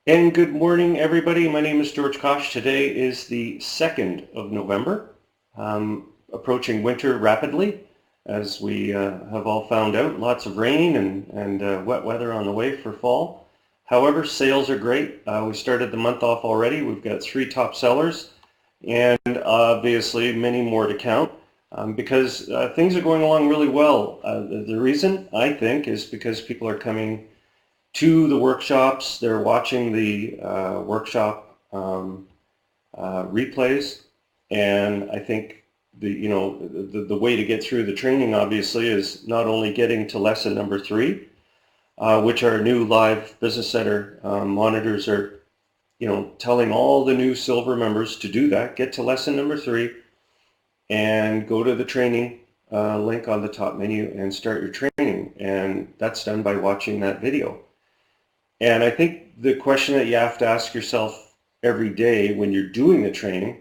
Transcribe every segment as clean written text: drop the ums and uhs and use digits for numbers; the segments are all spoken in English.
And good morning, everybody. My name is George Kosch. Today is the 2nd of November, approaching winter rapidly, as we have all found out. Lots of rain and wet weather on the way for fall. However, sales are great. We started the month off already. We've got 3 top sellers and obviously many more to count because things are going along really well. The reason, I think, is because people are coming to the workshops. They're watching the workshop replays, and I think the way to get through the training obviously is not only getting to lesson number 3, which our new live business center monitors are telling all the new silver members to do that. Get to lesson number 3 and go to the training link on the top menu and start your training, and that's done by watching that video. And I think the question that you have to ask yourself every day when you're doing the training,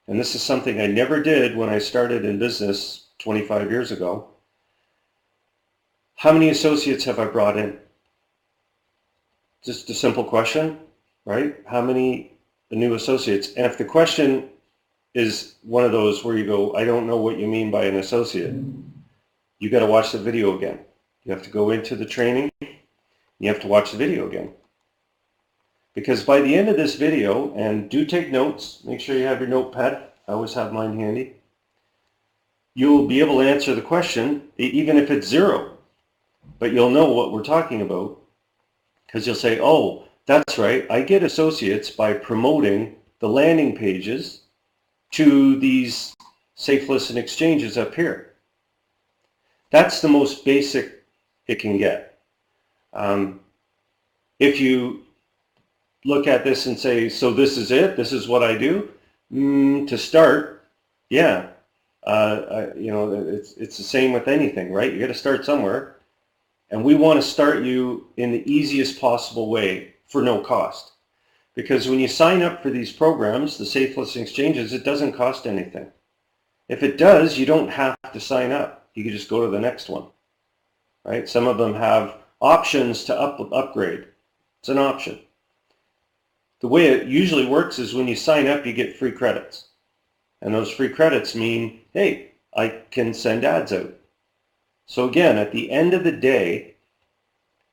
and this is something I never did when I started in business 25 years ago, how many associates have I brought in? Just a simple question, right? How many new associates? And if the question is one of those where you go, I don't know what you mean by an associate, you got to watch the video again. You have to go into the training. You have to watch the video again. Because by the end of this video, and do take notes, make sure you have your notepad, I always have mine handy, you'll be able to answer the question, even if it's 0. But you'll know what we're talking about, because you'll say, oh, that's right, I get associates by promoting the landing pages to these safe listen exchanges up here. That's the most basic it can get. If you look at this and say, so this is it, this is what I do, to start, yeah, it's the same with anything, right? You got to start somewhere, and we want to start you in the easiest possible way for no cost. Because when you sign up for these programs, the safe listen exchanges, it doesn't cost anything. If it does, you don't have to sign up. You can just go to the next one, right? Some of them have options to upgrade. It's an option. The way it usually works is when you sign up, you get free credits. And those free credits mean, hey, I can send ads out. So again, at the end of the day,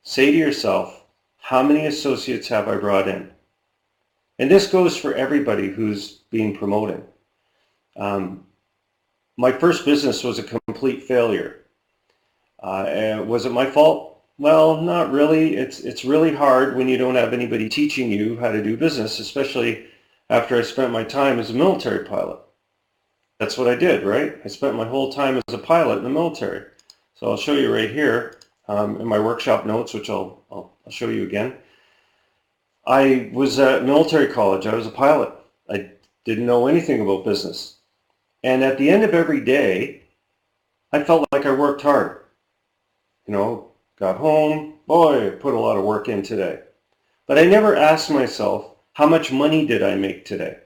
say to yourself, how many associates have I brought in? And this goes for everybody who's being promoted. My first business was a complete failure. Was it my fault? Well, not really. It's really hard when you don't have anybody teaching you how to do business, especially after I spent my time as a military pilot. That's what I did, right? I spent my whole time as a pilot in the military. So I'll show you right here in my workshop notes, which I'll show you again. I was at military college. I was a pilot. I didn't know anything about business. And at the end of every day, I felt like I worked hard. Got home, boy, I put a lot of work in today. But I never asked myself, how much money did I make today?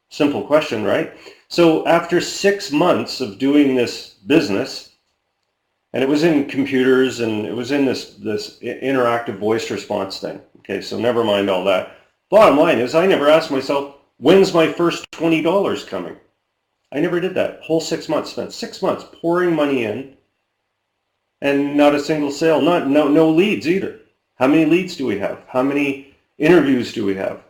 Simple question, right? So after 6 months of doing this business, and it was in computers and it was in this interactive voice response thing. Okay, so never mind all that. Bottom line is I never asked myself, when's my first $20 coming? I never did that. Whole 6 months, spent 6 months pouring money in, and not a single sale, no leads either. How many leads do we have? How many interviews do we have?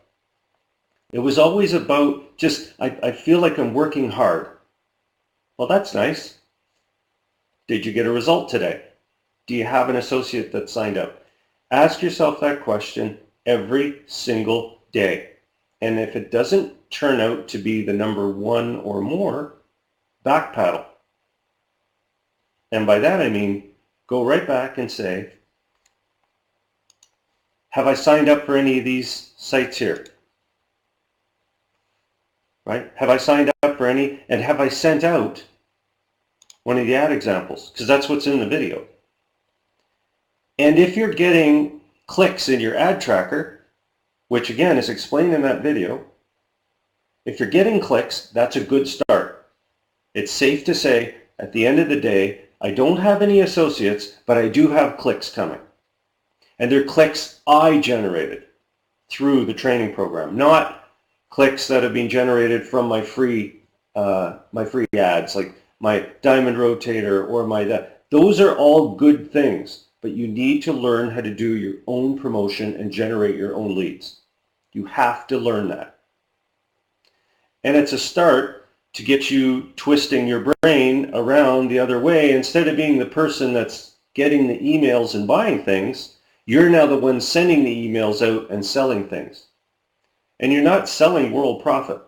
It was always about just, I feel like I'm working hard. Well, that's nice. Did you get a result today? Do you have an associate that signed up? Ask yourself that question every single day. And if it doesn't turn out to be the number 1 or more, backpedal. And by that I mean, go right back and say, have I signed up for any of these sites here? Right? Have I signed up for any, and have I sent out one of the ad examples? Because that's what's in the video. And if you're getting clicks in your ad tracker, which again is explained in that video, if you're getting clicks, that's a good start. It's safe to say, at the end of the day, I don't have any associates, but I do have clicks coming. And they're clicks I generated through the training program, not clicks that have been generated from my free ads, like my diamond rotator or those are all good things, but you need to learn how to do your own promotion and generate your own leads. You have to learn that. And it's a start to get you twisting your brain around the other way. Instead of being the person that's getting the emails and buying things, you're now the one sending the emails out and selling things. And you're not selling world profit.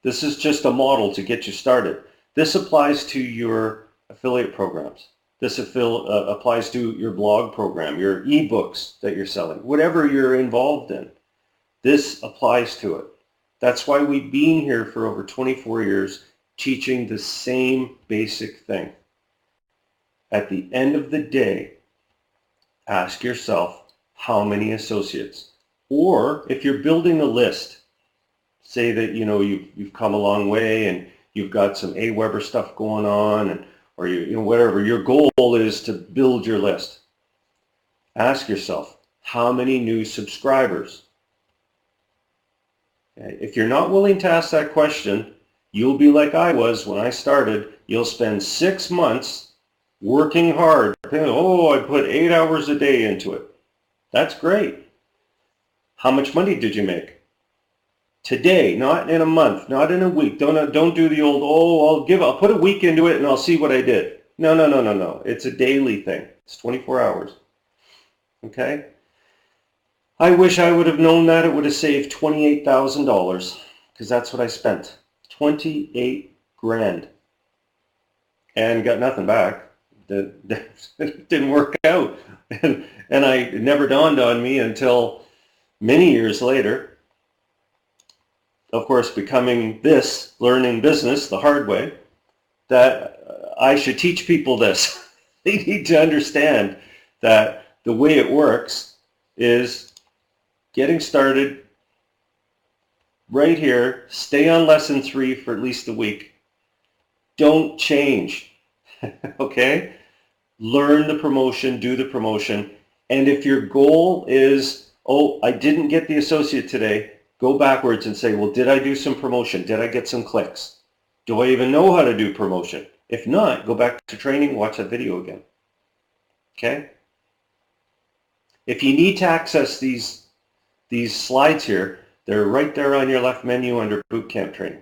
This is just a model to get you started. This applies to your affiliate programs. This applies to your blog program, your ebooks that you're selling, whatever you're involved in. This applies to it. That's why we've been here for over 24 years teaching the same basic thing. At the end of the day, ask yourself how many associates. Or if you're building a list, say that you've come a long way and you've got some AWeber stuff going on, or whatever your goal is to build your list. Ask yourself how many new subscribers. Okay. If you're not willing to ask that question, you'll be like I was when I started. You'll spend 6 months working hard. Oh, I put 8 hours a day into it. That's great. How much money did you make? Today, not in a month, not in a week. Don't do the old, I'll put a week into it and I'll see what I did. No. It's a daily thing. It's 24 hours. Okay? I wish I would have known that. It would have saved $28,000 because that's what I spent. 28 grand. And got nothing back. That didn't work out. And it never dawned on me until many years later. Of course, becoming learning business the hard way, that I should teach people this. They need to understand that the way it works is getting started right here, stay on lesson 3 for at least a week. Don't change, okay? Learn the promotion, do the promotion, and if your goal is, I didn't get the associate today, go backwards and say, well, did I do some promotion? Did I get some clicks? Do I even know how to do promotion? If not, go back to training, watch that video again. Okay? If you need to access these slides here, they're right there on your left menu under Bootcamp training.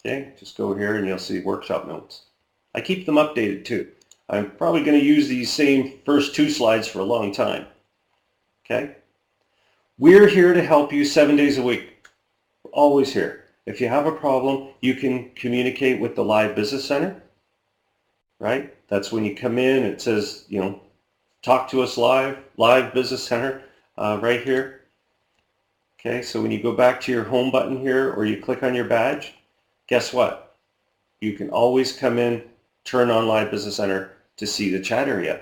Okay? Just go here and you'll see workshop notes. I keep them updated too. I'm probably going to use these same first 2 slides for a long time. Okay? We're here to help you 7 days a week. We're always here. If you have a problem, you can communicate with the Live Business Center, right? That's when you come in, it says, talk to us Live Business Center, right here. Okay, so when you go back to your home button here or you click on your badge, guess what? You can always come in, turn on Live Business Center to see the chat area.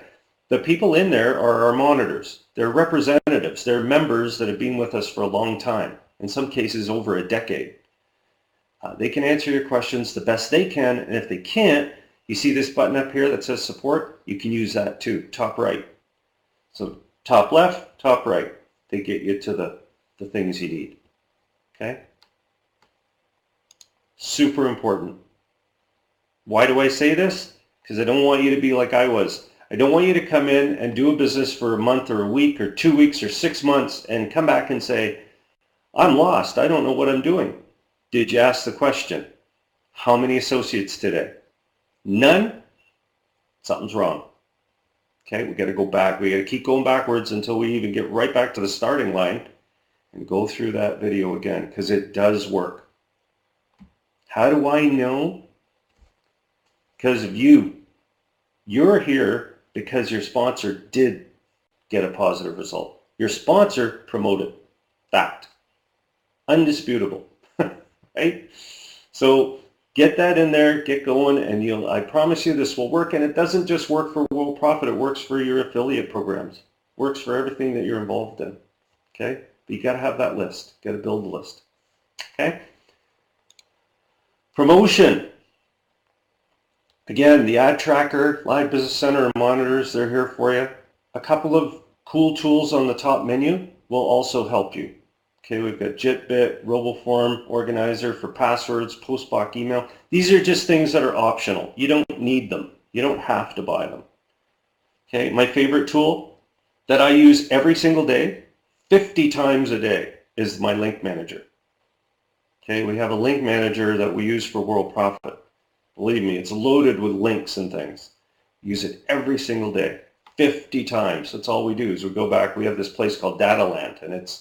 The people in there are our monitors. They're representatives. They're members that have been with us for a long time, in some cases over a decade. They can answer your questions the best they can, and if they can't, you see this button up here that says support? You can use that too, top right. So top left, top right. They get you to the things you need. Okay? Super important. Why do I say this? Because I don't want you to be like I was. I don't want you to come in and do a business for a month or a week or 2 weeks or 6 months and come back and say, I'm lost. I don't know what I'm doing. Did you ask the question? How many associates today? None? Something's wrong. Okay, we got to go back. We got to keep going backwards until we even get right back to the starting line and go through that video again because it does work. How do I know? Because of you. You're here because your sponsor did get a positive result. Your sponsor promoted. Fact. Undisputable. Right? So get that in there, get going, and I promise you this will work. And it doesn't just work for World Profit, it works for your affiliate programs. It works for everything that you're involved in. Okay? But you gotta have that list. You gotta build a list. Okay? Promotion. Again, the ad tracker, Live Business Center, and monitors, they're here for you. A couple of Cool tools on the top menu will also help you. Okay, we've got JitBit, RoboForm, Organizer for passwords, Postbox email. These are just things that are optional. You don't need them. You don't have to buy them. Okay, my favorite tool that I use every single day, 50 times a day, is my link manager. Okay, we have a link manager that we use for World Profit. Believe me, it's loaded with links and things. Use it every single day, 50 times. That's all we do is we go back. We have this place called Dataland, and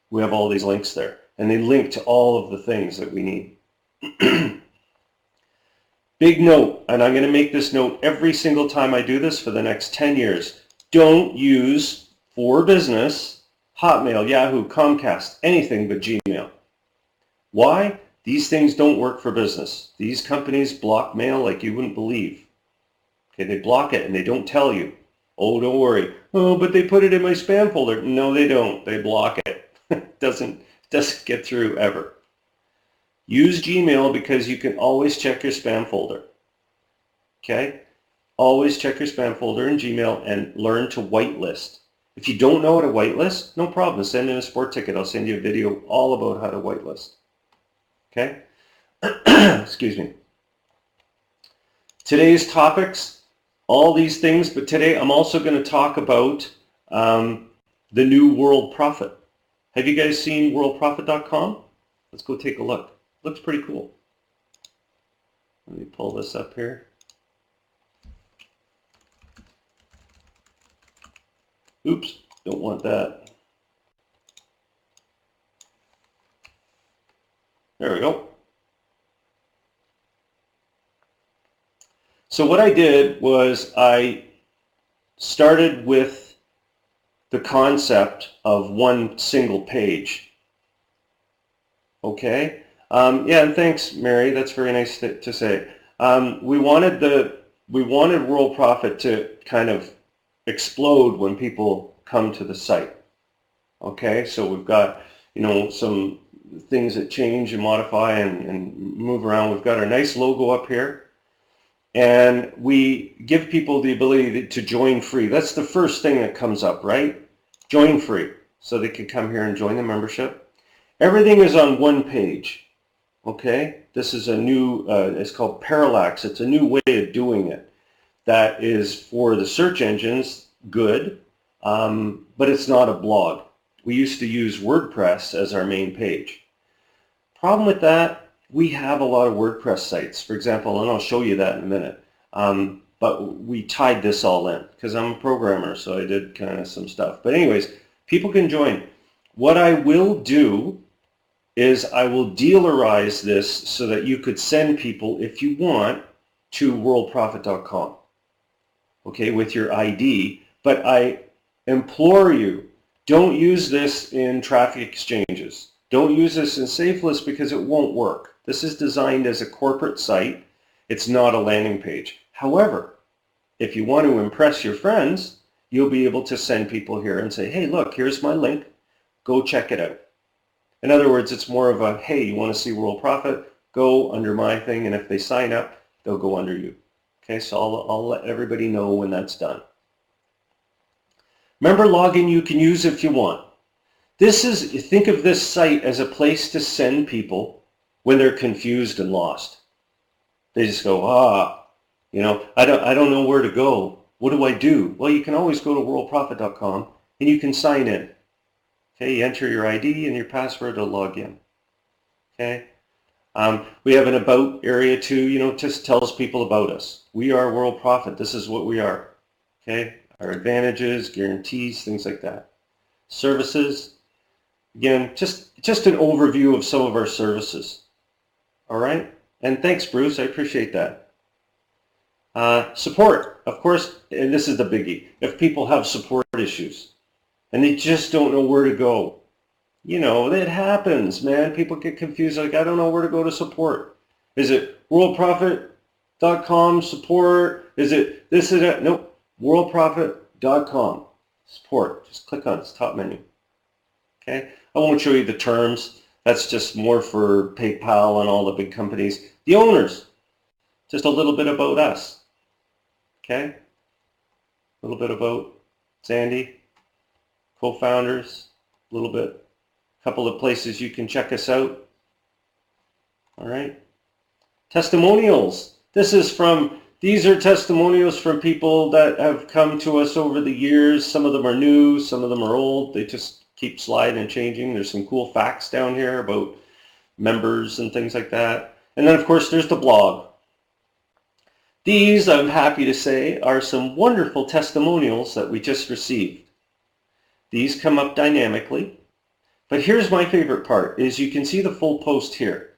we have all these links there, and they link to all of the things that we need. Big note, and I'm going to make this note every single time I do this for the next 10 years. Don't use for business Hotmail, Yahoo, Comcast, anything but Gmail. Why? These things don't work for business. These companies block mail like you wouldn't believe. Okay, they block it and they don't tell you. Oh, don't worry. Oh, but they put it in my spam folder. No, they don't. They block it. It doesn't get through ever. Use Gmail because you can always check your spam folder. Okay? Always check your spam folder in Gmail and learn to whitelist. If you don't know how to whitelist, no problem. Send in a sport ticket. I'll send you a video all about how to whitelist. Okay? Excuse me. Today's topics, all these things, but today I'm also going to talk about the new World Profit. Have you guys seen worldprofit.com? Let's go take a look. Looks pretty cool. Let me pull this up here. Oops, don't want that. There we go. So what I did was I started with the concept of one single page. Okay? Yeah, and thanks, Mary. That's very nice to say. We wanted World Profit to kind of explode when people come to the site. Okay, so we've got some things that change and modify and move around. We've got our nice logo up here, and we give people the ability to join free. That's the first thing that comes up, right? Join free, so they can come here and join the membership. Everything is on one page. Okay, this is a new, it's called Parallax. It's a new way of doing it that is for the search engines, good, but it's not a blog. We used to use WordPress as our main page. Problem with that, we have a lot of WordPress sites, for example, and I'll show you that in a minute. But we tied this all in because I'm a programmer, so I did kind of some stuff. But anyways, people can join. What I will do is I will dealerize this so that you could send people, if you want, to worldprofit.com, okay, with your ID. But I implore you, don't use this in traffic exchanges. Don't use this in SafeList because it won't work. This is designed as a corporate site. It's not a landing page. However, if you want to impress your friends, you'll be able to send people here and say, hey, look, here's my link. Go check it out. In other words, it's more of a, hey, you want to see World Profit? Go under my thing, and if they sign up, they'll go under you. Okay, so I'll let everybody know when that's done. Member login you can use if you want. Think of this site as a place to send people when they're confused and lost. They just go, I don't know where to go. What do I do? Well, you can always go to worldprofit.com and you can sign in. Okay, you enter your ID and your password to log in. Okay. We have an about area too, just tells people about us. We are World Profit. This is what we are. Okay. Our advantages, guarantees, things like that. Services. Again, just an overview of some of our services. All right. And thanks, Bruce. I appreciate that. Support, of course, and this is the biggie. If people have support issues and they just don't know where to go, it happens, man. People get confused, like, I don't know where to go to support. Is it worldprofit.com support? Is it this and that? Nope, worldprofit.com support. Just click on its top menu. Okay, I won't show you the terms. That's just more for PayPal and all the big companies. The owners, just a little bit about us. Okay, a little bit about Sandy. co-founders, a little bit, a couple of places you can check us out. All right. Testimonials. These are testimonials from people that have come to us over the years. Some of them are new, some of them are old. They just keep sliding and changing. There's some cool facts down here about members and things like that. And then of course there's the blog. These, I'm happy to say, are some wonderful testimonials that we just received. These come up dynamically. But here's my favorite part, is you can see the full post here,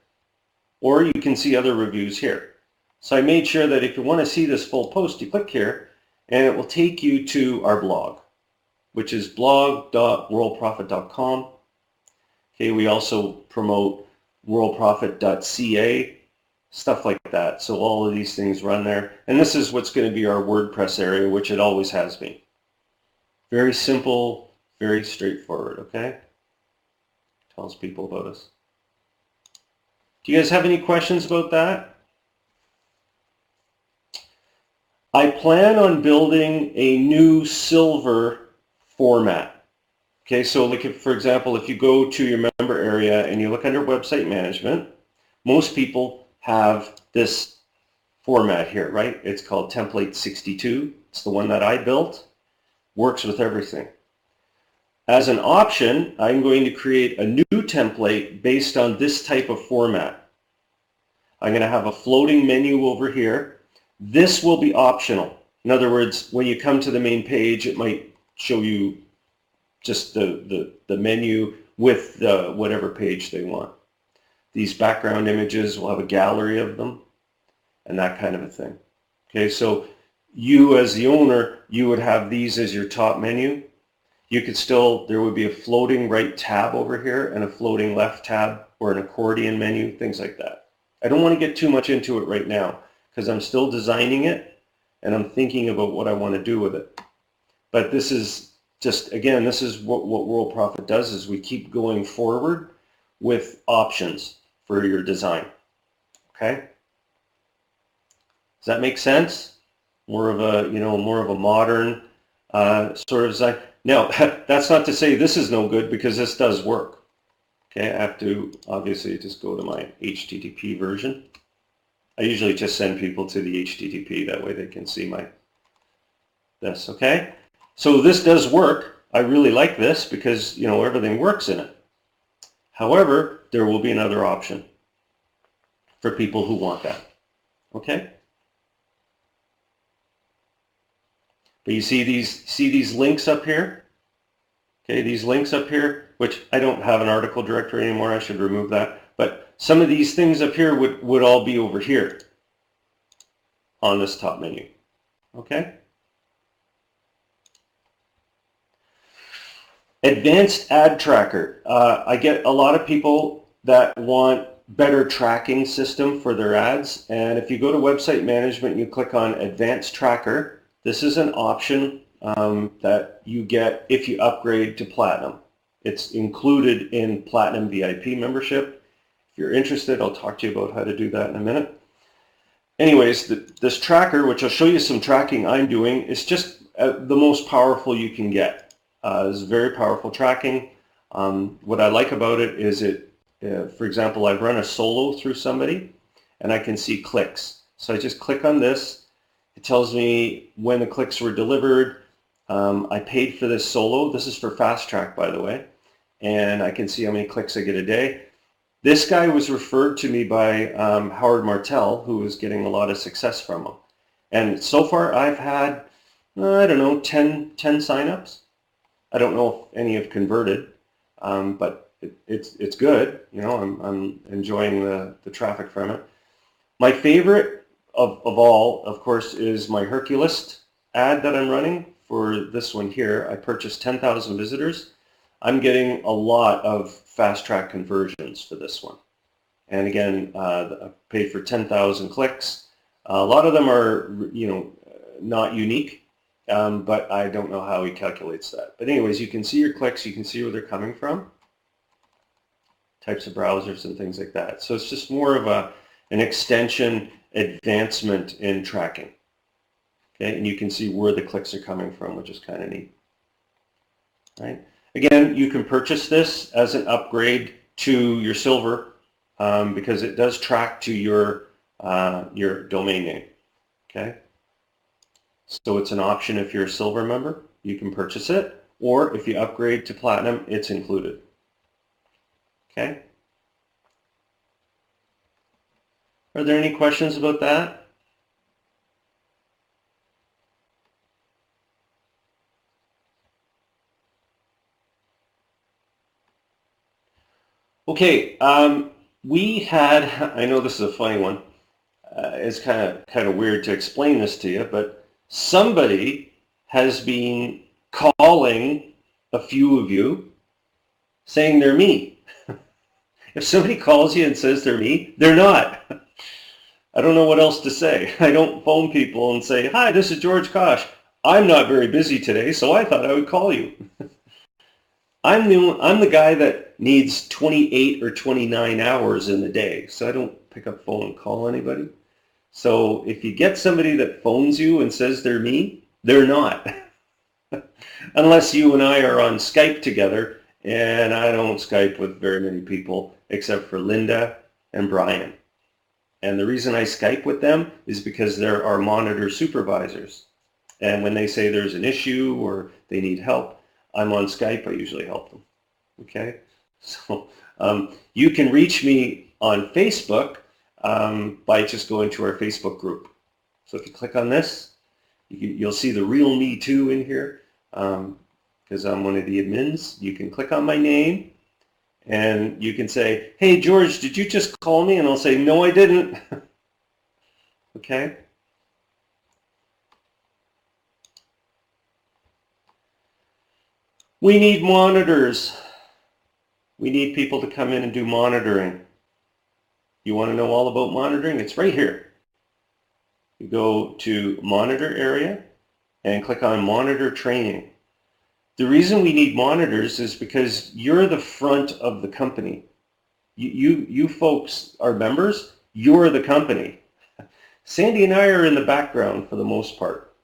or you can see other reviews here. So I made sure that if you want to see this full post, you click here, and it will take you to our blog, which is blog.worldprofit.com. Okay, we also promote worldprofit.ca, stuff like that. So all of these things run there. And this is what's going to be our WordPress area, which it always has been. Very simple, very straightforward, okay? Tells people about us. Do you guys have any questions about that? I plan on building a new silver format. Okay, so like if, for example, if you go to your member area and you look under website management, most people have this format here, right? It's called template 62. It's the one that I built. Works with everything. As an option, I'm going to create a new template based on this type of format. I'm going to have a floating menu over here. This will be optional. In other words, when you come to the main page, it might show you just the menu with whatever page they want. These background images will have a gallery of them and that kind of a thing. Okay, so you as the owner, you would have these as your top menu. You could still, there would be a floating right tab over here and a floating left tab or an accordion menu, things like that. I don't want to get too much into it right now because I'm still designing it and I'm thinking about what I want to do with it. But this is just, again, this is what World Profit does, is we keep going forward with options for your design. Okay? Does that make sense? More of a, more of a modern sort of design. Now, that's not to say this is no good, because this does work. Okay, I have to obviously just go to my HTTP version. I usually just send people to the HTTP, that way they can see this, okay? So this does work. I really like this because, everything works in it. However, there will be another option for people who want that, okay? But you see these links up here? Okay, these links up here, which I don't have an article directory anymore, I should remove that. But some of these things up here would all be over here on this top menu, okay? Advanced ad tracker. I get a lot of people that want better tracking system for their ads. And if you go to website management and you click on advanced tracker, this is an option that you get if you upgrade to Platinum. It's included in Platinum VIP membership. If you're interested, I'll talk to you about how to do that in a minute. Anyways, this tracker, which I'll show you some tracking I'm doing, is just the most powerful you can get. It's very powerful tracking. What I like about it is for example, I've run a solo through somebody and I can see clicks. So I just click on this. It tells me when the clicks were delivered. I paid for this solo. This is for Fast Track, by the way. And I can see how many clicks I get a day. This guy was referred to me by Howard Martell, who was getting a lot of success from him. And so far I've had, I don't know, 10 signups. I don't know if any have converted, but it's good. I'm enjoying the traffic from it. My favorite of all, of course, is my Hercules ad that I'm running for this one here. I purchased 10,000 visitors. I'm getting a lot of fast track conversions for this one. And again, I paid for 10,000 clicks. A lot of them are, not unique, but I don't know how he calculates that. But anyways, you can see your clicks. You can see where they're coming from, types of browsers and things like that. So it's just more of an extension advancement in tracking. Okay, and you can see where the clicks are coming from, which is kind of neat. Right? Again, you can purchase this as an upgrade to your silver because it does track to your domain name. Okay, so it's an option if you're a silver member, you can purchase it, or if you upgrade to platinum, it's included. Okay. Are there any questions about that? Okay, we had, I know this is a funny one. It's kind of weird to explain this to you, but somebody has been calling a few of you saying they're me. If somebody calls you and says they're me, they're not. I don't know what else to say. I don't phone people and say, hi, this is George Kosch. I'm not very busy today, so I thought I would call you. I'm the guy that needs 28 or 29 hours in the day, so I don't pick up phone and call anybody. So if you get somebody that phones you and says they're me, they're not. Unless you and I are on Skype together, and I don't Skype with very many people except for Linda and Brian. And the reason I Skype with them is because they're our monitor supervisors. And when they say there's an issue or they need help, I'm on Skype, I usually help them. Okay? So you can reach me on Facebook by just going to our Facebook group. So if you click on this, you'll see the real me too in here because I'm one of the admins. You can click on my name and you can say, hey George, did you just call me? And I'll say, no, I didn't. Okay? We need monitors. We need people to come in and do monitoring. You want to know all about monitoring? It's right here. You go to monitor area and click on monitor training. The reason we need monitors is because you're the front of the company. You folks are members, you're the company. Sandy and I are in the background for the most part,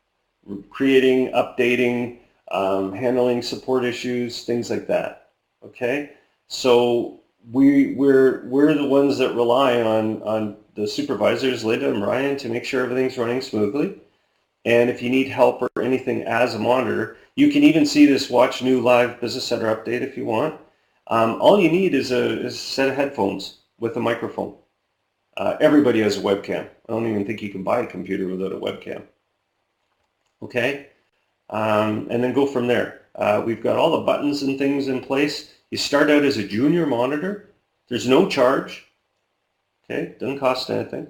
creating, updating, handling support issues, things like that. Okay, so we're the ones that rely on the supervisors, Linda and Ryan, to make sure everything's running smoothly. And if you need help or anything as a monitor, you can even see this Watch New Live Business Center update if you want. All you need is a set of headphones with a microphone. Everybody has a webcam. I don't even think you can buy a computer without a webcam. Okay? And then go from there. We've got all the buttons and things in place. You start out as a junior monitor. There's no charge. Okay, doesn't cost anything.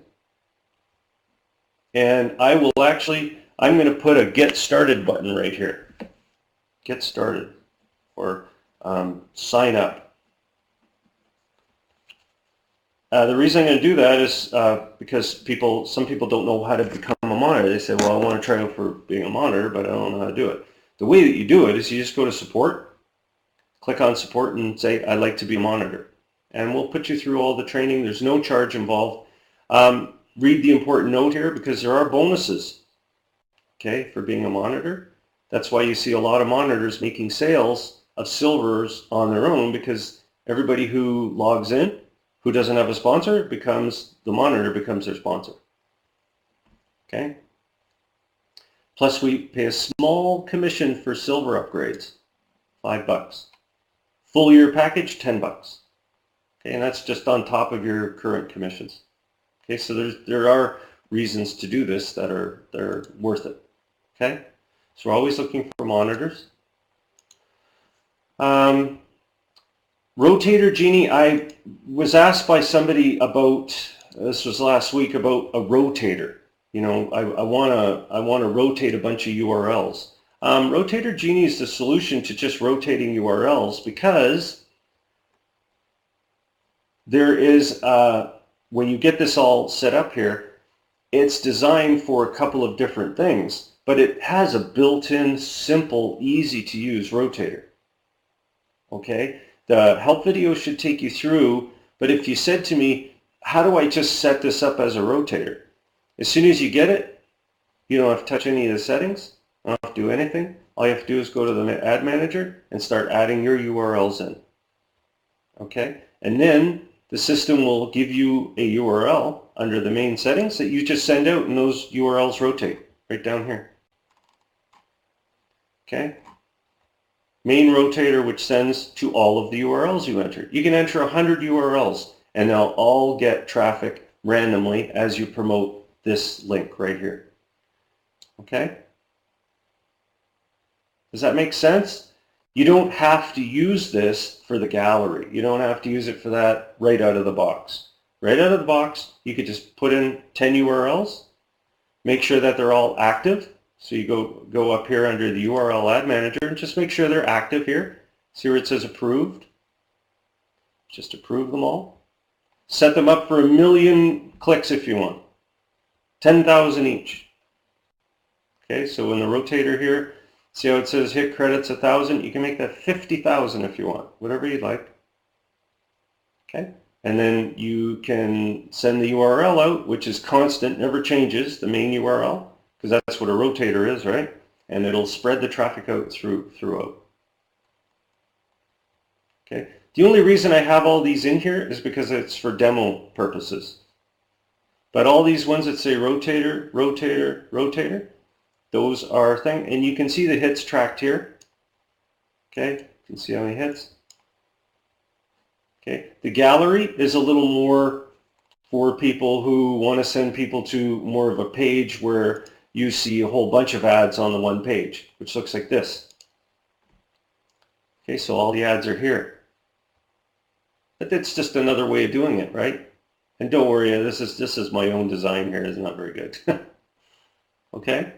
And I'm going to put a get started button right here. Get started or sign up. The reason I'm going to do that is because some people don't know how to become a monitor. They say, well, I want to try out for being a monitor, but I don't know how to do it. The way that you do it is you just go to support, click on support and say, I'd like to be a monitor. And we'll put you through all the training. There's no charge involved. Read the important note here because there are bonuses, okay, for being a monitor. That's why you see a lot of monitors making sales of silvers on their own, because everybody who logs in who doesn't have a sponsor the monitor becomes their sponsor. Okay? Plus we pay a small commission for silver upgrades, $5. Full year package, $10. Okay, and that's just on top of your current commissions. Okay, so there are reasons to do this that are worth it. Okay? So we're always looking for monitors. Rotator Genie, I was asked by somebody about, this was last week, about a rotator. You know, I want to rotate a bunch of URLs. Rotator Genie is the solution to just rotating URLs because there is, when you get this all set up here, it's designed for a couple of different things, but it has a built-in, simple, easy-to-use rotator. Okay? The help video should take you through, but if you said to me, how do I just set this up as a rotator? As soon as you get it, you don't have to touch any of the settings. I don't have to do anything. all you have to do is go to the Ad Manager and start adding your URLs in. Okay? And then the system will give you a URL under the main settings that you just send out, and those URLs rotate right down here. Okay? Main rotator, which sends to all of the URLs you enter. You can enter 100 URLs, and they'll all get traffic randomly as you promote this link right here. Okay? Does that make sense? You don't have to use this for the gallery. You don't have to use it for that right out of the box. Right out of the box, you could just put in 10 URLs, make sure that they're all active. So you go up here under the URL Ad Manager and just make sure they're active here. See where it says approved? Just approve them all. Set them up for 1 million clicks if you want. 10,000 each. Okay, so in the rotator here, see how it says hit credits 1,000? You can make that 50,000 if you want, whatever you'd like. Okay, and then you can send the URL out, which is constant, never changes, the main URL, because that's what a rotator is, right? And it'll spread the traffic out throughout. Okay, the only reason I have all these in here is because it's for demo purposes. But all these ones that say rotator, rotator, rotator, those are things, and you can see the hits tracked here. Okay, you can see how many hits. Okay, the gallery is a little more for people who want to send people to more of a page where you see a whole bunch of ads on the one page, which looks like this. Okay, so all the ads are here. But that's just another way of doing it, right? And don't worry, this is my own design here. It's not very good. Okay.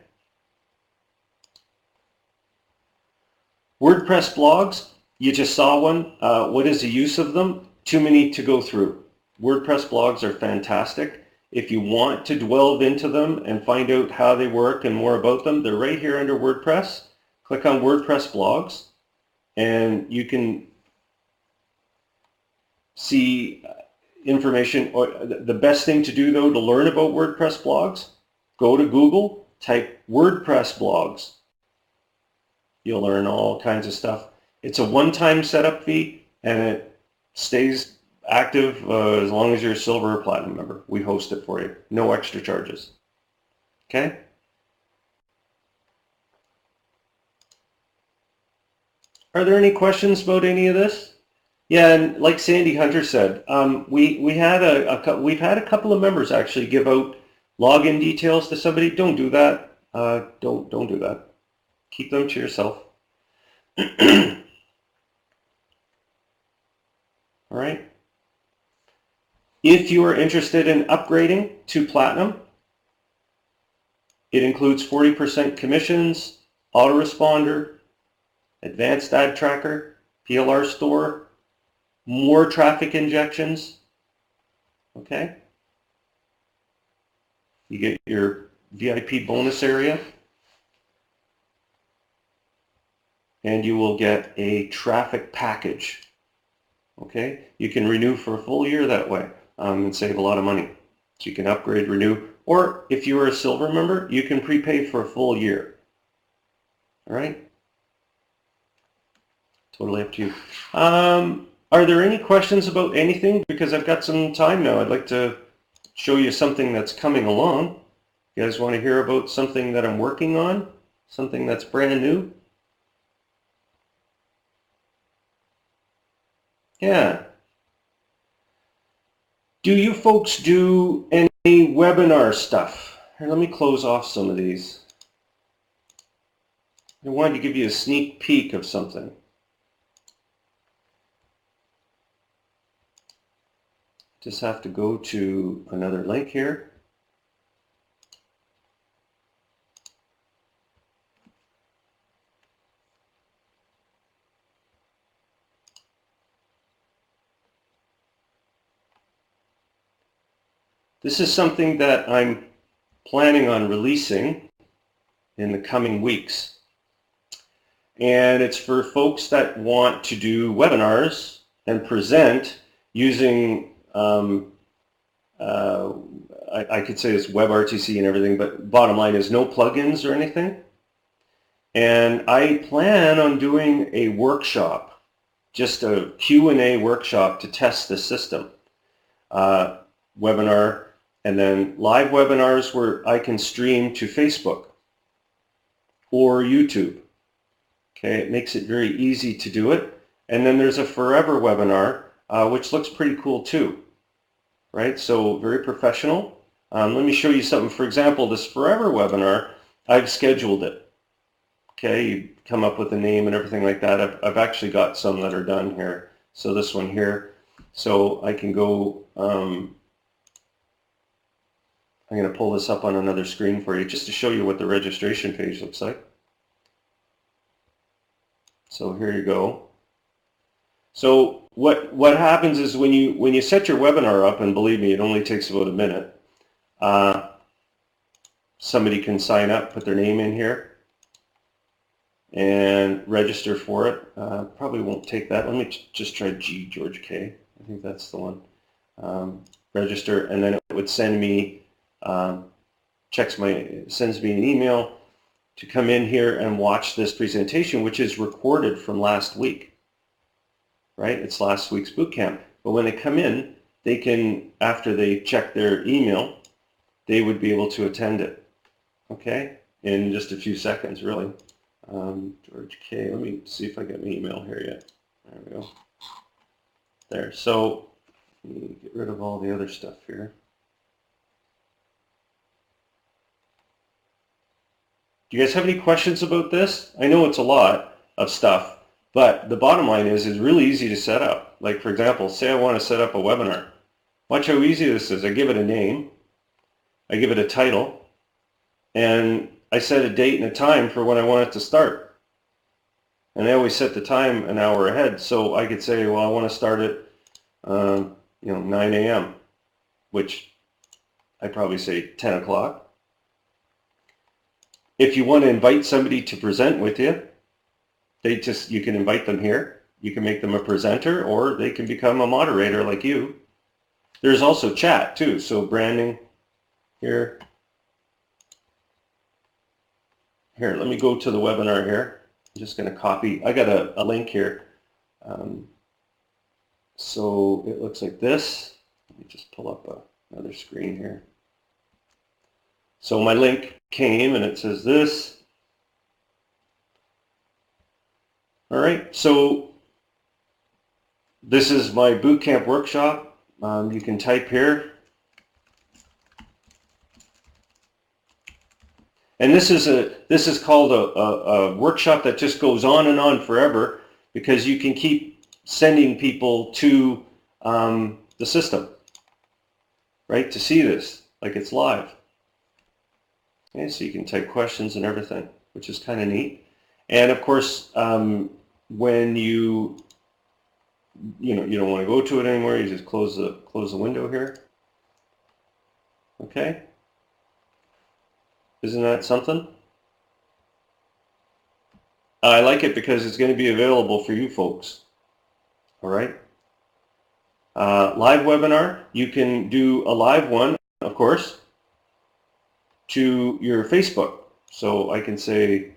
WordPress blogs, you just saw one. What is the use of them? Too many to go through. WordPress blogs are fantastic. If you want to delve into them and find out how they work and more about them, they're right here under WordPress. Click on WordPress blogs and you can see information. Or the best thing to do though to learn about WordPress blogs, go to Google, type WordPress blogs. You'll learn all kinds of stuff. It's a one-time setup fee, and it stays active as long as you're a silver or platinum member. We host it for you. No extra charges. Okay? Are there any questions about any of this? Yeah, and like Sandy Hunter said, we've had a couple of members actually give out login details to somebody. Don't do that. Don't do that. Keep them to yourself. All right. If you are interested in upgrading to Platinum, it includes 40% commissions, autoresponder, advanced ad tracker, PLR store, more traffic injections. Okay. You get your VIP bonus area. And you will get a traffic package. Okay, you can renew for a full year that way and save a lot of money. So you can upgrade, renew, or if you are a silver member, you can prepay for a full year. All right, totally up to you. Are there any questions about anything? Because I've got some time now. I'd like to show you something that's coming along. You guys want to hear about something that I'm working on? Something that's brand new? Yeah. Do you folks do any webinar stuff? Here, let me close off some of these. I wanted to give you a sneak peek of something. Just have to go to another link here. This is something that I'm planning on releasing in the coming weeks. And it's for folks that want to do webinars and present using, I could say it's WebRTC and everything, but bottom line is no plugins or anything. And I plan on doing a workshop, just a Q&A workshop to test the system. Webinar, and then live webinars where I can stream to Facebook or YouTube. Okay, it makes it very easy to do it. And then there's a forever webinar, which looks pretty cool too, right? So very professional. Let me show you something. For example, this forever webinar, I've scheduled it. Okay, you come up with a name and everything like that. I've actually got some that are done here. So this one here. So I can go, I'm going to pull this up on another screen for you just to show you what the registration page looks like. So here you go. So what happens is when you set your webinar up, and believe me, it only takes about a minute, somebody can sign up, put their name in here, and register for it. Probably won't take that. Let me just try G George K. I think that's the one. Register, and then it would send me sends me an email to come in here and watch this presentation, which is recorded from last week. Right? It's last week's boot camp. But when they come in, they can, after they check their email, they would be able to attend it. Okay? In just a few seconds, really. George K. Let me see if I get my email here yet. There we go. There. So, let me get rid of all the other stuff here. Do you guys have any questions about this? I know it's a lot of stuff. But the bottom line is it's really easy to set up. Like, for example, say I want to set up a webinar. Watch how easy this is. I give it a name, I give it a title, and I set a date and a time for when I want it to start. And I always set the time an hour ahead. So I could say, well, I want to start at 9 a.m., which I probably say 10 o'clock. If you want to invite somebody to present with you, you can invite them here. You can make them a presenter, or they can become a moderator like you. There's also chat too, so branding here. Here, let me go to the webinar here. I'm just going to copy. I got a link here. So it looks like this. Let me just pull up another screen here. So my link came and it says this. All right, so this is my bootcamp workshop. You can type here. And this is called a workshop that just goes on and on forever, because you can keep sending people to the system, right, to see this, like it's live. Okay, so you can type questions and everything, which is kind of neat. And of course, when you don't want to go to it anymore, you just close the window here. Okay, isn't that something? I like it because it's going to be available for you folks. All right. Live webinar, you can do a live one, of course, to your Facebook. So I can say,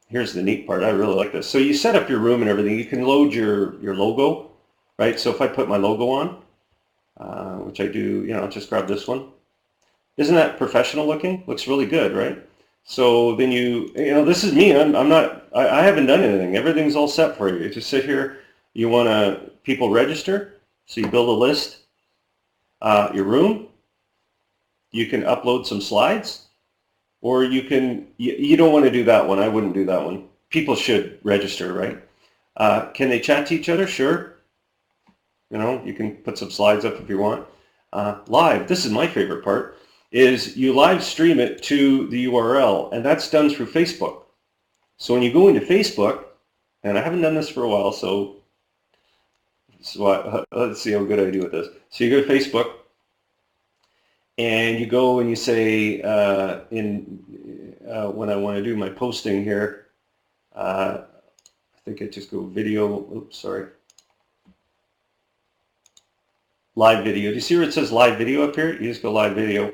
here's the neat part. I really like this. So you set up your room and everything. You can load your logo, right? So if I put my logo on, which I do, I'll just grab this one. Isn't that professional looking? Looks really good, right? So then this is me. I haven't done anything. Everything's all set for you. You just sit here. You want to people register. So you build a list. Your room. You can upload some slides. Or you don't want to do that one. I wouldn't do that one. People should register, right? Can they chat to each other? Sure. You can put some slides up if you want. Live, this is my favorite part, is you live stream it to the URL, and that's done through Facebook. So when you go into Facebook, and I haven't done this for a while, so let's see how good I do with this. So you go to Facebook, and you go and you say, when I want to do my posting here, I think I just go video, oops, sorry. Live video. Do you see where it says live video up here? You just go live video.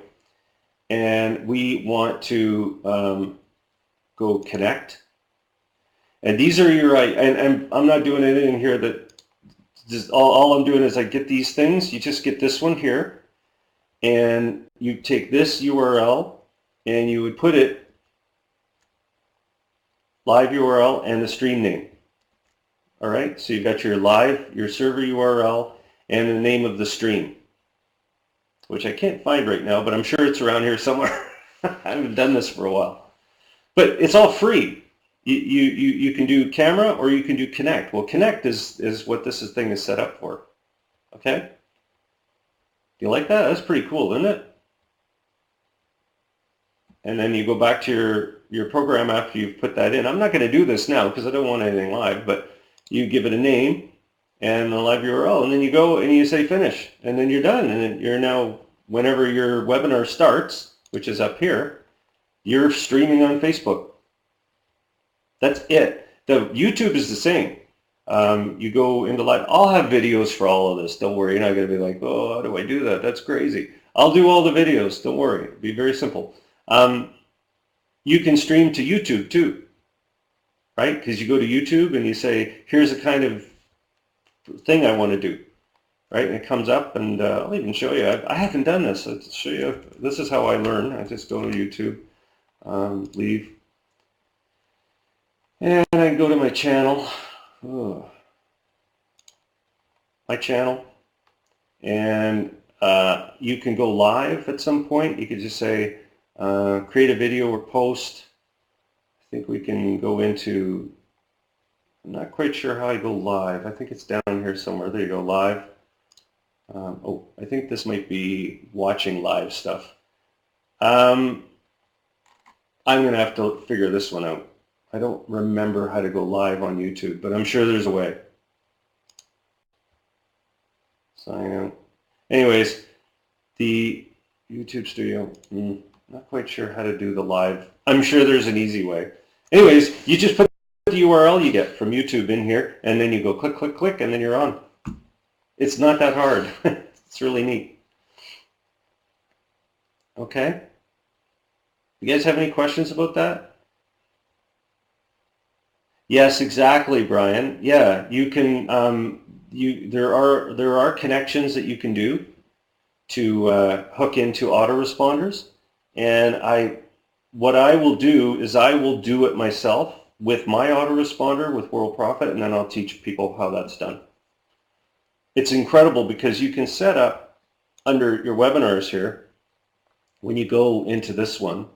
And we want to go connect. And these are your, and I'm not doing anything here that, just all I'm doing is I get these things. You just get this one here, and you take this URL, and you would put it, live URL and the stream name. All right, so you've got your server URL, and the name of the stream, which I can't find right now, but I'm sure it's around here somewhere. I haven't done this for a while. But it's all free. You can do camera or you can do connect. Well, connect is what this thing is set up for. Okay? Do you like that? That's pretty cool, isn't it? And then you go back to your program after you've put that in. I'm not going to do this now because I don't want anything live, but you give it a name and a live URL, and then you go and you say finish, and then you're done. And then you're now, whenever your webinar starts, which is up here, you're streaming on Facebook. That's it. The YouTube is the same. You go into live. I'll have videos for all of this. Don't worry. You're not going to be like, oh, how do I do that? That's crazy. I'll do all the videos. Don't worry. It'll be very simple. You can stream to YouTube too, right? Because you go to YouTube and you say, here's the kind of thing I want to do, right? And it comes up, and I'll even show you. I haven't done this. I'll show you. This is how I learn. I just go to YouTube, leave, and I go to my channel. My channel, and you can go live at some point. You could just say, create a video or post. I think we can go into, I'm not quite sure how I go live. I think it's down here somewhere. There you go, live. Oh, I think this might be watching live stuff. I'm going to have to figure this one out. I don't remember how to go live on YouTube, but I'm sure there's a way. Sign out. Anyways, the YouTube Studio, not quite sure how to do the live. I'm sure there's an easy way. Anyways, you just put the URL you get from YouTube in here, and then you go click, click, click, and then you're on. It's not that hard. It's really neat. Okay? You guys have any questions about that? Yes, exactly, Brian. Yeah, you can. There are connections that you can do to hook into autoresponders, and what I will do is I will do it myself with my autoresponder with World Profit, and then I'll teach people how that's done. It's incredible because you can set up under your webinars here. When you go into this one,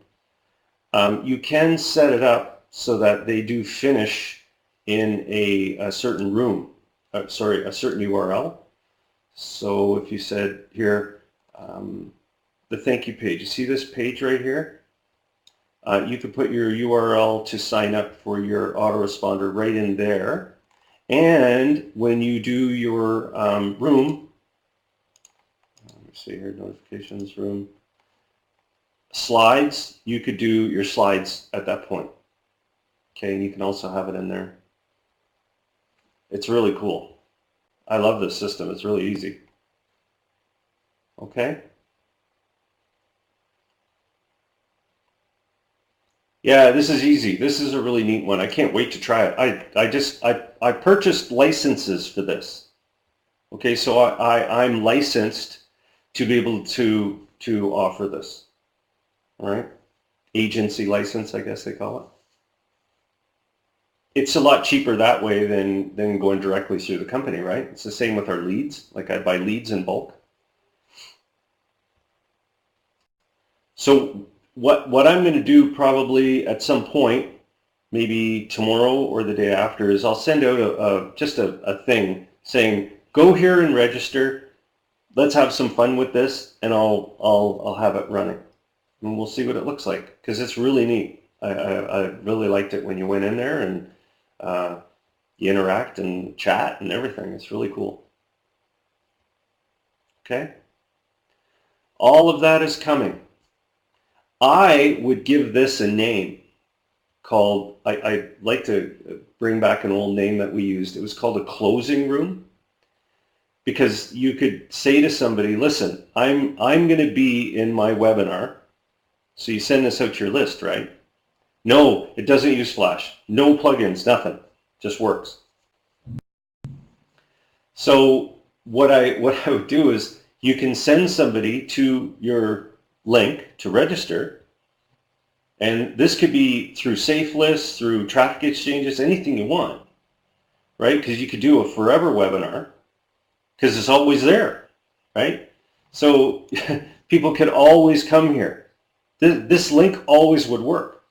you can set it up so that they do finish in a certain room, a certain URL. So if you said here, the thank you page, you see this page right here? You could put your URL to sign up for your autoresponder right in there. And when you do your room, let me see here, notifications, room, slides, you could do your slides at that point. Okay, and you can also have it in there. It's really cool. I love this system. It's really easy. Okay? Yeah, this is easy. This is a really neat one. I can't wait to try it. I purchased licenses for this. Okay, so I'm licensed to be able to offer this. All right? Agency license, I guess they call it. It's a lot cheaper that way than going directly through the company, right? It's the same with our leads. Like I buy leads in bulk. So what I'm going to do probably at some point, maybe tomorrow or the day after, is I'll send out just a thing saying, go here and register. Let's have some fun with this, and I'll have it running, and we'll see what it looks like, because it's really neat. I really liked it when you went in there and you interact and chat and everything. It's really cool. Okay? All of that is coming. I would give this a name called, I like to bring back an old name that we used. It was called a closing room, because you could say to somebody, listen, I'm going to be in my webinar. So you send this out to your list, right? No, it doesn't use Flash. No plugins, nothing. Just works. So what I would do is you can send somebody to your link to register, and this could be through safe lists, through traffic exchanges, anything you want, right? Because you could do a forever webinar because it's always there, right? So people could always come here. This link always would work,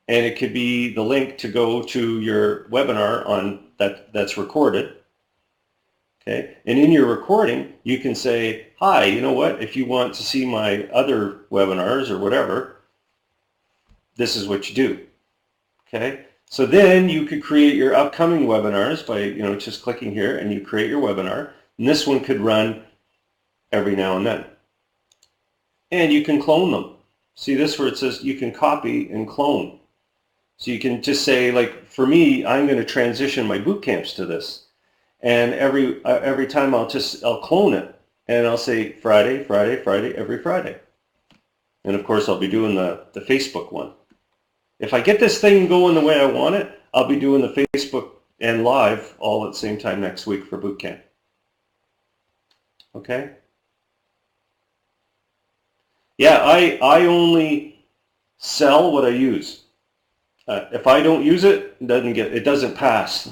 and it could be the link to go to your webinar on that's recorded. Okay, and in your recording, you can say, hi, you know what, if you want to see my other webinars or whatever, this is what you do. Okay, so then you could create your upcoming webinars by, just clicking here, and you create your webinar, and this one could run every now and then. And you can clone them. See this where it says you can copy and clone. So you can just say, like, for me, I'm going to transition my boot camps to this. And every time I'll clone it, and I'll say Friday, Friday, Friday, every Friday. And of course I'll be doing the Facebook one. If I get this thing going the way I want it, I'll be doing the Facebook and live all at the same time next week for Bootcamp. Okay? Yeah, I only sell what I use. If I don't use it, it doesn't pass.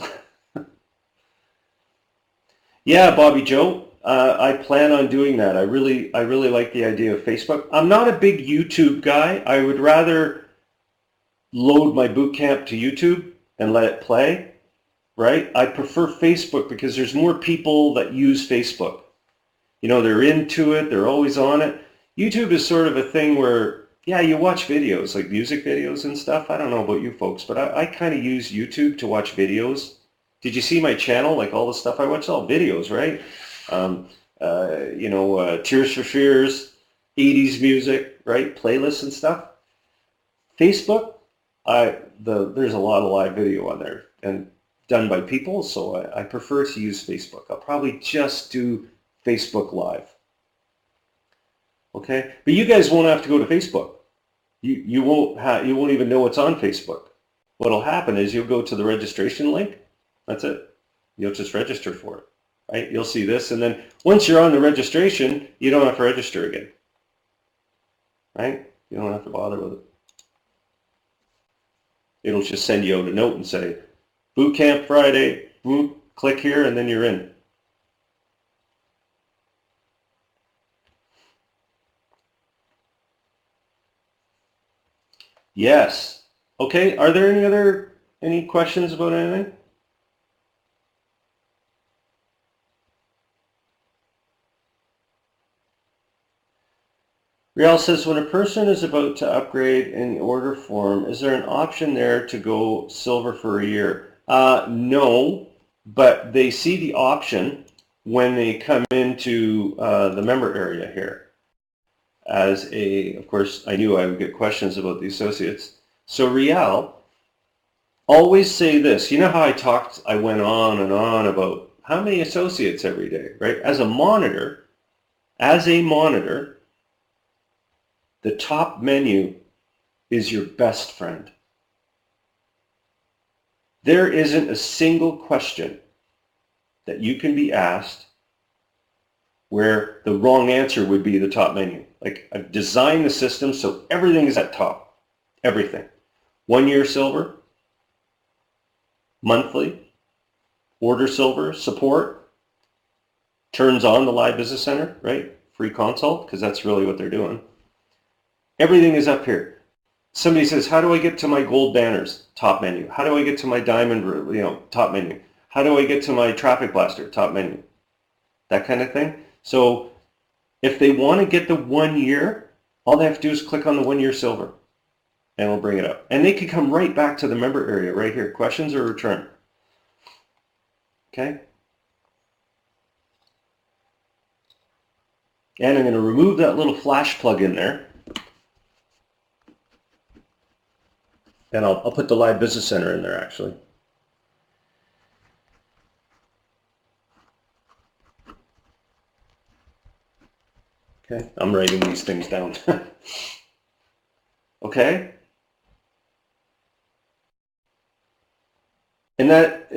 Yeah, Bobby Joe, I plan on doing that. I really like the idea of Facebook. I'm not a big YouTube guy. I would rather load my bootcamp to YouTube and let it play, right? I prefer Facebook because there's more people that use Facebook. They're into it. They're always on it. YouTube is sort of a thing where, yeah, you watch videos, like music videos and stuff. I don't know about you folks, but I kind of use YouTube to watch videos. Did you see my channel? Like all the stuff I watch, all videos, right? Tears for Fears, 80s music, right? Playlists and stuff. Facebook, there's a lot of live video on there and done by people, so I prefer to use Facebook. I'll probably just do Facebook Live. Okay, but you guys won't have to go to Facebook. You won't even know what's on Facebook. What'll happen is you'll go to the registration link. That's it. You'll just register for it, right? You'll see this, and then once you're on the registration, you don't have to register again, right? You don't have to bother with it. It'll just send you out a note and say, Bootcamp Friday, boom, click here, and then you're in. Yes. Okay, are there any questions about anything? Riel says, when a person is about to upgrade in the order form, is there an option there to go silver for a year? No, but they see the option when they come into the member area here. Of course, I knew I would get questions about the associates. So Riel, always say this. You know how I went on and on about how many associates every day, right? As a monitor, the top menu is your best friend. There isn't a single question that you can be asked where the wrong answer would be the top menu. Like, I've designed the system so everything is at top. Everything. 1 year silver, monthly, order silver, support, turns on the Live Business Center, right? Free consult, because that's really what they're doing. Everything is up here. Somebody says, how do I get to my gold banners? Top menu. How do I get to my diamond, top menu? How do I get to my traffic blaster? Top menu. That kind of thing. So if they want to get the 1 year, all they have to do is click on the 1 year silver and it'll bring it up. And they can come right back to the member area right here. Questions or return. Okay. And I'm going to remove that little flash plug in there. And I'll put the Live Business Center in there, actually. Okay, I'm writing these things down. Okay?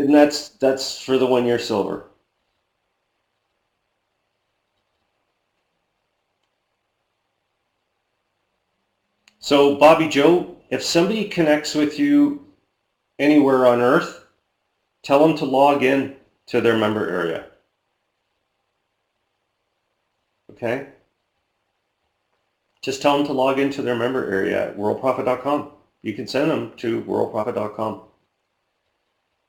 And that's for the 1 year silver. So Bobby Joe, if somebody connects with you anywhere on earth, tell them to log in to their member area. Okay? Just tell them to log into their member area at worldprofit.com. You can send them to worldprofit.com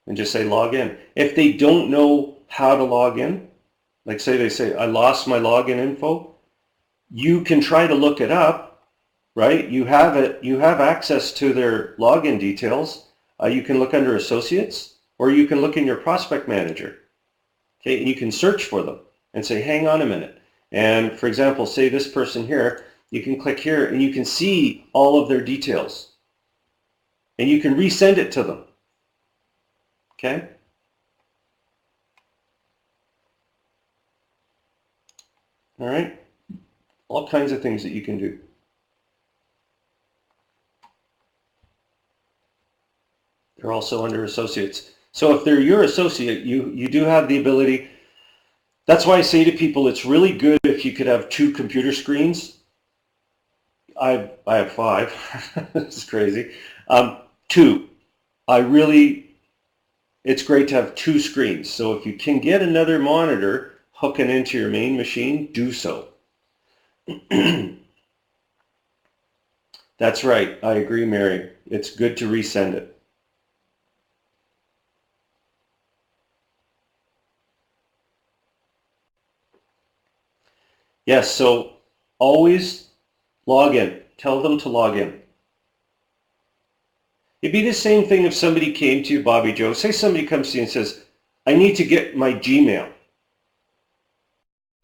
and just say log in. If they don't know how to log in, like they say, I lost my login info, you can try to look it up, right? You have it. You have access to their login details. You can look under associates, or you can look in your prospect manager. Okay, and you can search for them and say, hang on a minute. And for example, say this person here, you can click here and you can see all of their details. And you can resend it to them. Okay? All right? All kinds of things that you can do. They're also under associates. So if they're your associate, you do have the ability. That's why I say to people, it's really good if you could have 2 computer screens. I have 5. This is crazy. 2. It's great to have 2 screens. So if you can get another monitor hooking into your main machine, do so. That's right. I agree, Mary. It's good to resend it. Yes, so always log in. Tell them to log in. It'd be the same thing if somebody came to you, Bobby Joe. Say somebody comes to you and says, I need to get my Gmail.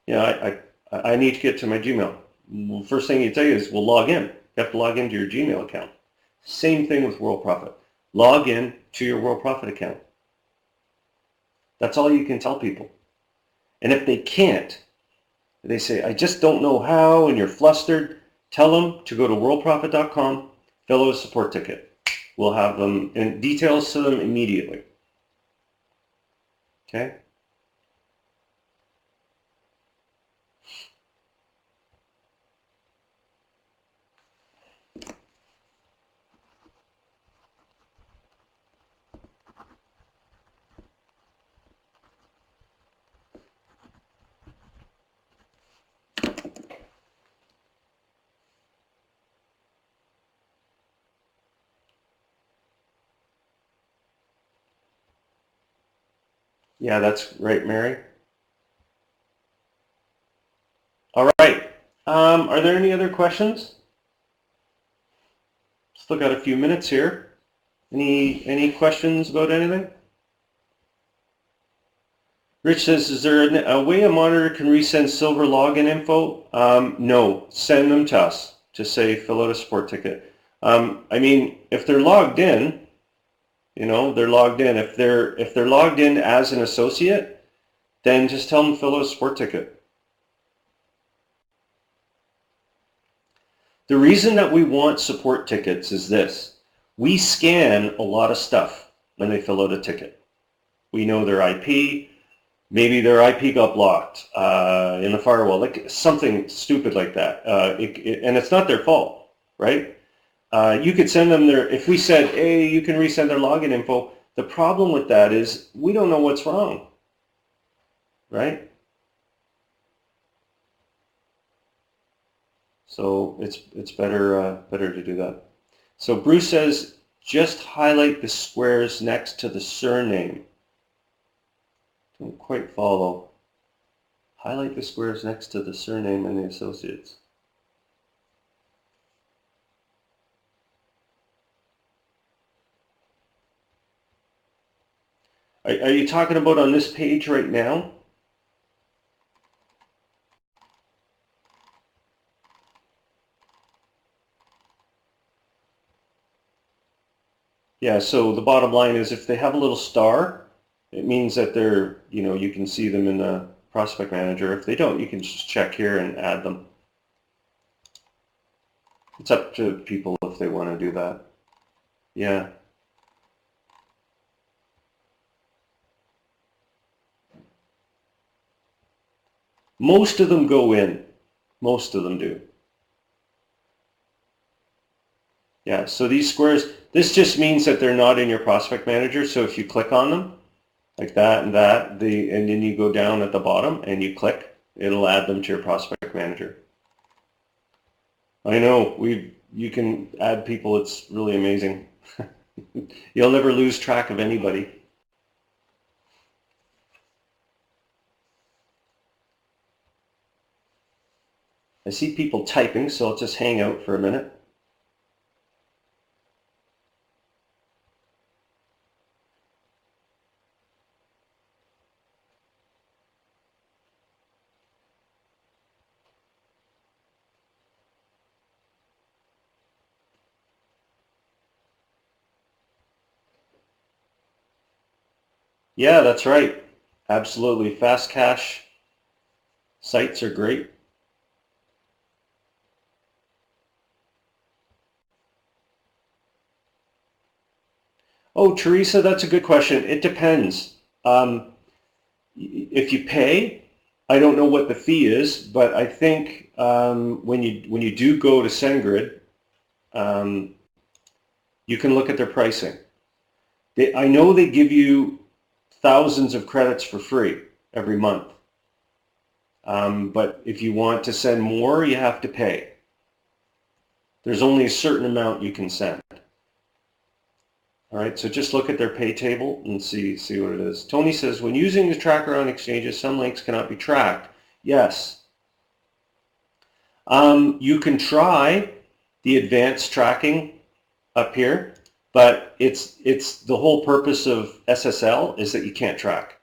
Yeah, I need to get to my Gmail. Well, first thing you tell you is, well, log in. You have to log into your Gmail account. Same thing with World Profit. Log in to your World Profit account. That's all you can tell people. And if they can't, they say, I just don't know how, and you're flustered, tell them to go to worldprofit.com, fill out a support ticket. We'll have them and details to them immediately. Okay? Yeah, that's right, Mary. All right. Are there any other questions? Still got a few minutes here. Any questions about anything? Rich says, is there a way a monitor can resend silver login info? No, send them to us to say fill out a support ticket. I mean, if they're logged in, they're logged in. If they're logged in as an associate, then just tell them to fill out a support ticket. The reason that we want support tickets is this. We scan a lot of stuff when they fill out a ticket. We know their IP. Maybe their IP got blocked in the firewall, like something stupid like that. And it's not their fault, right? You could send them if we said, hey, you can resend their login info, the problem with that is we don't know what's wrong, right? So it's better to do that. So Bruce says, just highlight the squares next to the surname. Don't quite follow. Highlight the squares next to the surname and the associates. Are you talking about on this page right now? Yeah, so the bottom line is if they have a little star, it means that they're, you can see them in the prospect manager. If they don't, you can just check here and add them. It's up to people if they want to do that. Yeah. Most of them go in. Most of them do. Yeah, so these squares, this just means that they're not in your prospect manager. So if you click on them, like that and that, and then you go down at the bottom and you click, it'll add them to your prospect manager. I know, you can add people, it's really amazing. You'll never lose track of anybody. I see people typing, so I'll just hang out for a minute. Yeah, that's right. Absolutely. Fast cash sites are great. Oh, Teresa, that's a good question. It depends. If you pay, I don't know what the fee is, but I think when you do go to SendGrid, you can look at their pricing. I know they give you thousands of credits for free every month. But if you want to send more, you have to pay. There's only a certain amount you can send. All right, so just look at their pay table and see what it is. Tony says, when using the tracker on exchanges, some links cannot be tracked. Yes. You can try the advanced tracking up here, but it's the whole purpose of SSL is that you can't track,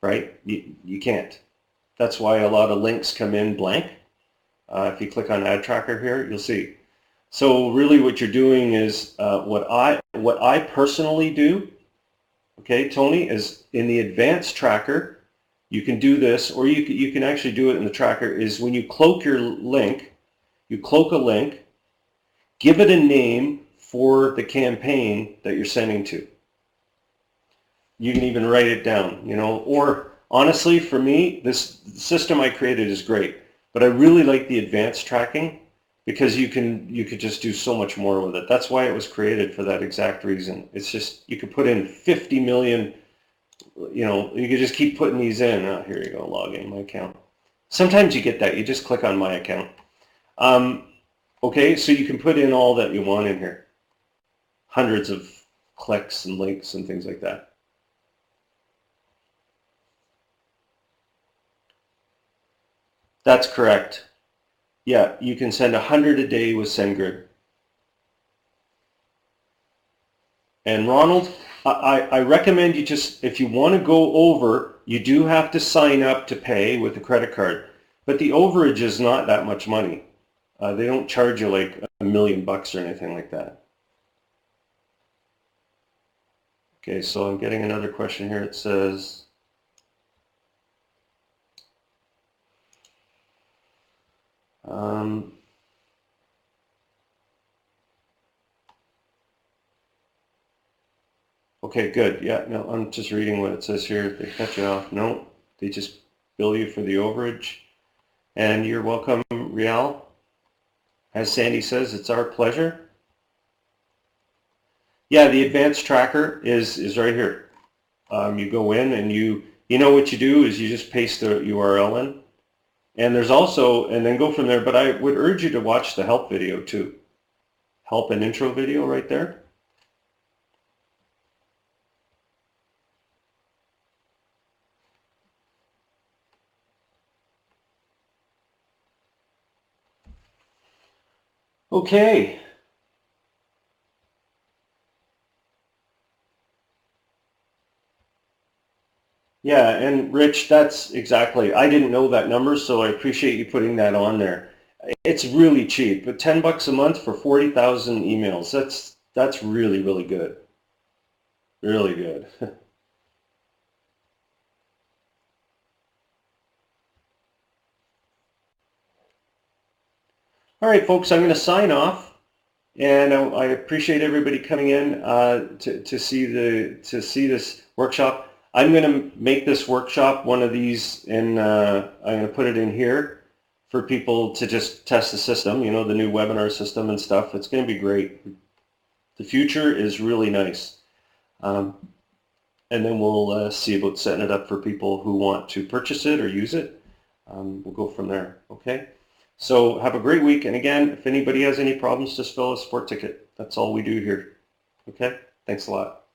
right? You can't. That's why a lot of links come in blank. If you click on Ad Tracker here, you'll see. So really what you're doing is what I personally do, okay, Tony, is in the advanced tracker, you can do this, or you can actually do it in the tracker, is when you cloak your link, you cloak a link, give it a name for the campaign that you're sending to. You can even write it down, you know, or honestly, for me, this system I created is great, but I really like the advanced tracking because you could just do so much more with it. That's why it was created, for that exact reason. It's just, you could put in 50 million, you know, you could just keep putting these in. Oh, here you go, log in my account. Sometimes you get that, you just click on my account. Okay, so you can put in all that you want in here. Hundreds of clicks and links and things like that. That's correct. Yeah, you can send 100 a day with SendGrid. And Ronald, I recommend you just, if you want to go over, you do have to sign up to pay with a credit card. But the overage is not that much money. They don't charge you like $1 million or anything like that. Okay, so I'm getting another question here. It says, okay, good. Yeah, no, I'm just reading what it says here. They cut you off. No, they just bill you for the overage. And you're welcome, Rial. As Sandy says, it's our pleasure. Yeah, the advanced tracker is right here. You go in and you know what you do is you just paste the URL in. And there's also, and then go from there, but I would urge you to watch the help video too. Help and intro video right there. Okay. Yeah, and Rich, that's exactly, I didn't know that number, so I appreciate you putting that on there. It's really cheap, but $10 a month for 40,000 emails, that's really, really good. Really good. All right, folks, I'm going to sign off, and I appreciate everybody coming in to see this workshop. I'm going to make this workshop one of these, and I'm going to put it in here for people to just test the system, you know, the new webinar system and stuff. It's going to be great. The future is really nice. And then we'll see about setting it up for people who want to purchase it or use it. We'll go from there, okay? So have a great week. And again, if anybody has any problems, just fill a support ticket. That's all we do here, okay? Thanks a lot.